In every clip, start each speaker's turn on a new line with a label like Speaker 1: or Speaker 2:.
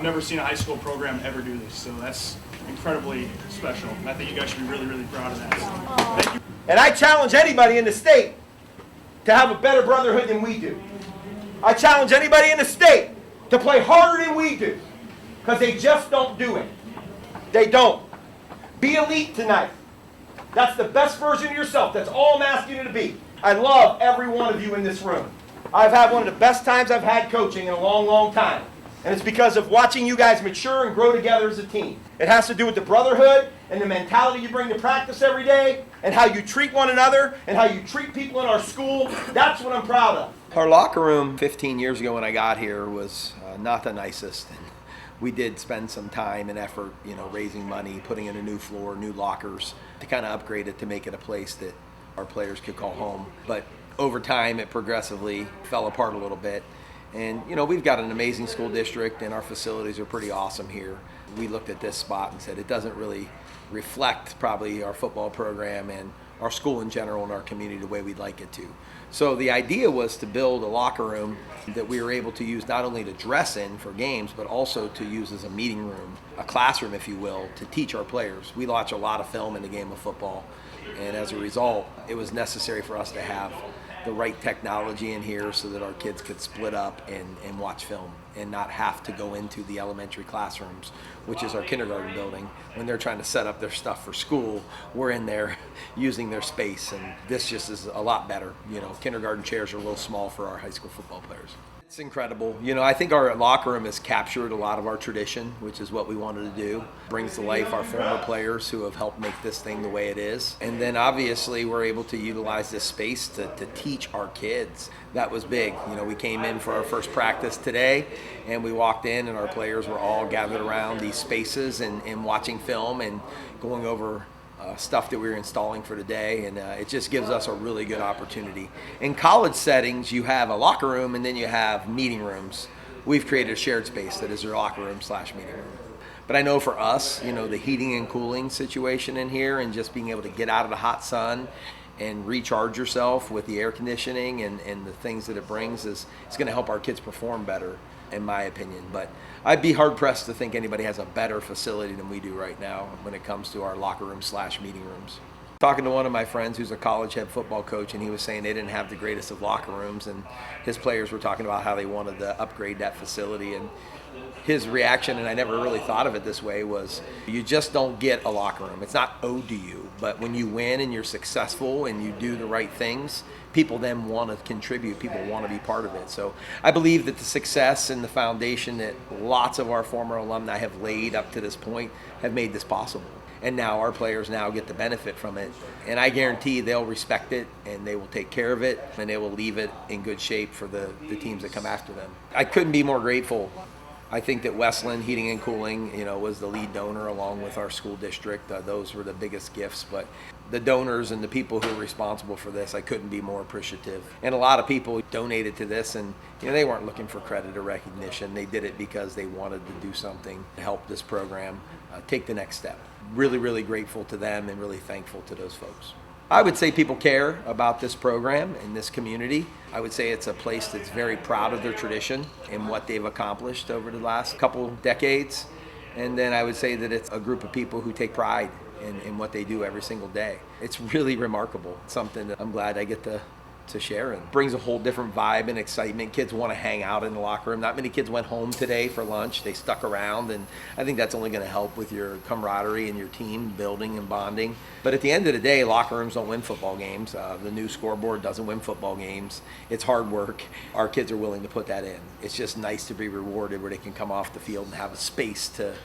Speaker 1: I've never seen a high school program ever do this, so that's incredibly special. And I think you guys should be really, really proud of that. So, thank you.
Speaker 2: And I challenge anybody in the state to have a better brotherhood than we do. I challenge anybody in the state to play harder than we do, because they just don't do it. They don't. Be elite tonight. That's the best version of yourself. That's all I'm asking you to be. I love every one of you in this room. I've had one of the best times I've had coaching in a long, long time. And it's because of watching you guys mature and grow together as a team. It has to do with the brotherhood and the mentality you bring to practice every day and how you treat one another and how you treat people in our school. That's what I'm proud of. Our locker room 15 years ago when I got here was not the nicest. And we did spend some time and effort, raising money, putting in a new floor, new lockers to kind of upgrade it to make it a place that our players could call home. But over time, it progressively fell apart a little bit. And, we've got an amazing school district and our facilities are pretty awesome here. We looked at this spot and said it doesn't really reflect probably our football program and our school in general and our community the way we'd like it to. So the idea was to build a locker room that we were able to use not only to dress in for games, but also to use as a meeting room, a classroom, if you will, to teach our players. We watch a lot of film in the game of football, and as a result, it was necessary for us to have the right technology in here so that our kids could split up and watch film and not have to go into the elementary classrooms, which is our kindergarten building. When they're trying to set up their stuff for school, we're in there using their space, and this just is a lot better. Kindergarten chairs are a little small for our high school football players. It's incredible. I think our locker room has captured a lot of our tradition, which is what we wanted to do. Brings to life our former players who have helped make this thing the way it is. And then obviously we're able to utilize this space to teach our kids. That was big. We came in for our first practice today and we walked in and our players were all gathered around these spaces and watching film and going over stuff that we were installing for today, and it just gives us a really good opportunity. In college settings, you have a locker room and then you have meeting rooms. We've created a shared space that is your locker room / meeting room. But I know for us, the heating and cooling situation in here and just being able to get out of the hot sun and recharge yourself with the air conditioning and the things that it brings it's going to help our kids perform better, in my opinion. But I'd be hard pressed to think anybody has a better facility than we do right now when it comes to our locker room / meeting rooms. Talking to one of my friends who's a college head football coach, and he was saying they didn't have the greatest of locker rooms, and his players were talking about how they wanted to upgrade that facility. And his reaction, and I never really thought of it this way, was you just don't get a locker room. It's not owed to you, but when you win and you're successful and you do the right things, people then want to contribute. People want to be part of it. So I believe that the success and the foundation that lots of our former alumni have laid up to this point have made this possible. And now our players now get the benefit from it. And I guarantee they'll respect it and they will take care of it and they will leave it in good shape for the teams that come after them. I couldn't be more grateful. I think that Westland Heating and Cooling, was the lead donor along with our school district. Those were the biggest gifts, but the donors and the people who are responsible for this, I couldn't be more appreciative. And a lot of people donated to this, and they weren't looking for credit or recognition. They did it because they wanted to do something to help this program take the next step. Really, really grateful to them and really thankful to those folks. I would say people care about this program and this community. I would say it's a place that's very proud of their tradition and what they've accomplished over the last couple decades. And then I would say that it's a group of people who take pride in what they do every single day. It's really remarkable. It's something that I'm glad I get to share, and brings a whole different vibe and excitement. Kids want to hang out in the locker room. Not many kids went home today for lunch. They stuck around, and I think that's only going to help with your camaraderie and your team building and bonding. But at the end of the day, locker rooms don't win football games. The new scoreboard doesn't win football games. It's hard work. Our kids are willing to put that in. It's just nice to be rewarded where they can come off the field and have a space to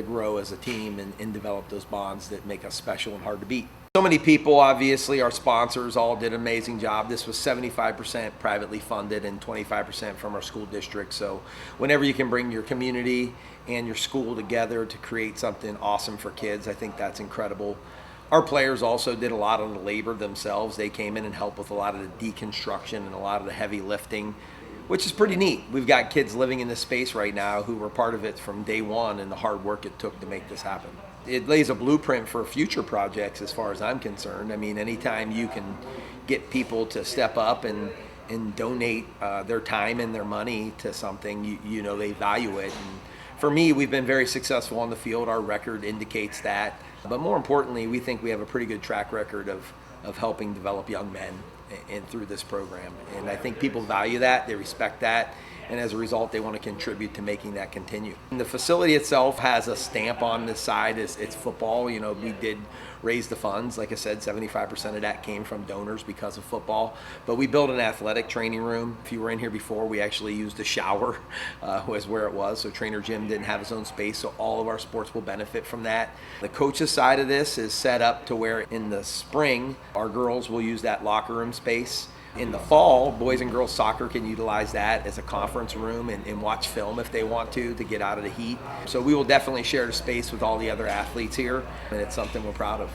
Speaker 2: grow as a team and develop those bonds that make us special and hard to beat. So many people, obviously, our sponsors all did an amazing job. This was 75% privately funded and 25% from our school district. So whenever you can bring your community and your school together to create something awesome for kids, I think that's incredible. Our players also did a lot of the labor themselves. They came in and helped with a lot of the deconstruction and a lot of the heavy lifting, which is pretty neat. We've got kids living in this space right now who were part of it from day one and the hard work it took to make this happen. It lays a blueprint for future projects as far as I'm concerned. I mean, anytime you can get people to step up and donate their time and their money to something, they value it. And For me, we've been very successful on the field. Our record indicates that. But more importantly, we think we have a pretty good track record of helping develop young men and through this program. And I think people value that, they respect that, and as a result, they want to contribute to making that continue. And the facility itself has a stamp on the side. It's football. You know, we did raise the funds. Like I said, 75% of that came from donors because of football. But we built an athletic training room. If you were in here before, we actually used a shower was where it was. So Trainer Jim didn't have his own space, so all of our sports will benefit from that. The coaches side of this is set up to where in the spring, our girls will use that locker room space. In the fall, boys and girls soccer can utilize that as a conference room and watch film if they want to get out of the heat. So we will definitely share the space with all the other athletes here, and it's something we're proud of.